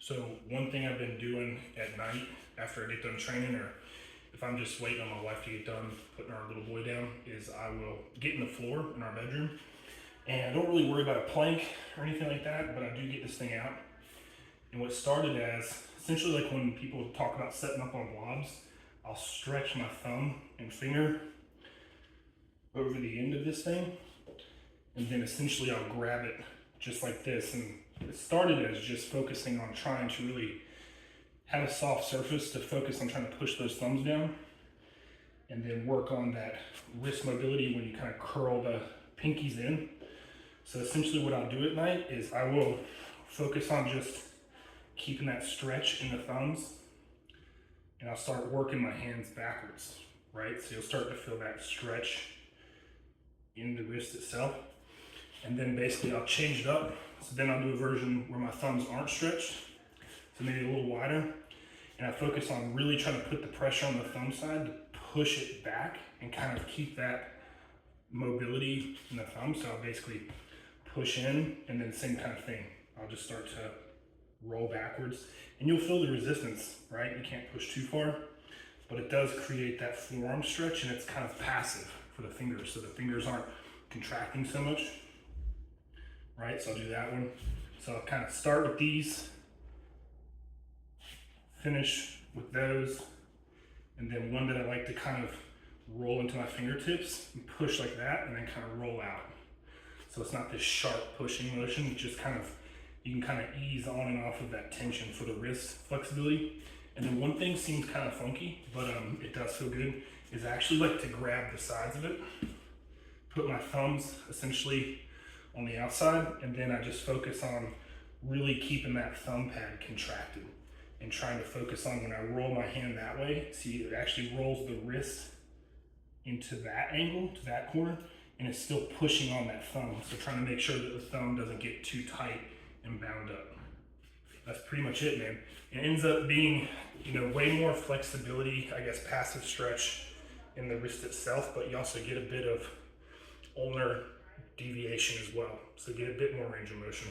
So one thing I've been doing at night after I get done training, or if I'm just waiting on my wife to get done putting our little boy down, is I will get in the floor in our bedroom. And I don't really worry about a plank or anything like that, but I do get this thing out. And what started as essentially like when people talk about setting up on blobs, I'll stretch my thumb and finger over the end of this thing, and then essentially I'll grab it just like this. And it started as just focusing on trying to really have a soft surface to focus on trying to push those thumbs down, and then work on that wrist mobility when you kind of curl the pinkies in. So essentially what I'll do at night is I will focus on just keeping that stretch in the thumbs, and I'll start working my hands backwards, right? So you'll start to feel that stretch in the wrist itself. And then basically I'll change it up. So then I'll do a version where my thumbs aren't stretched, so maybe a little wider. And I focus on really trying to put the pressure on the thumb side to push it back and kind of keep that mobility in the thumb. So I'll basically push in, and then same kind of thing. I'll just start to roll backwards, and you'll feel the resistance, right? You can't push too far, but it does create that forearm stretch, and it's kind of passive for the fingers, so the fingers aren't contracting so much, right? So I'll do that one. So I'll kind of start with these, finish with those, and then one that I like to kind of roll into my fingertips and push like that, and then kind of roll out. So it's not this sharp pushing motion, it's just kind of, you can kind of ease on and off of that tension for the wrist flexibility. And then one thing seems kind of funky, but it does feel good, is I actually like to grab the sides of it, put my thumbs essentially on the outside, and then I just focus on really keeping that thumb pad contracted and trying to focus on when I roll my hand that way. See, it actually rolls the wrist into that angle, to that corner, and it's still pushing on that thumb. So trying to make sure that the thumb doesn't get too tight and bound up. That's pretty much it, man. It ends up being, you know, way more flexibility, I guess, passive stretch in the wrist itself, but you also get a bit of ulnar deviation as well. So get a bit more range of motion.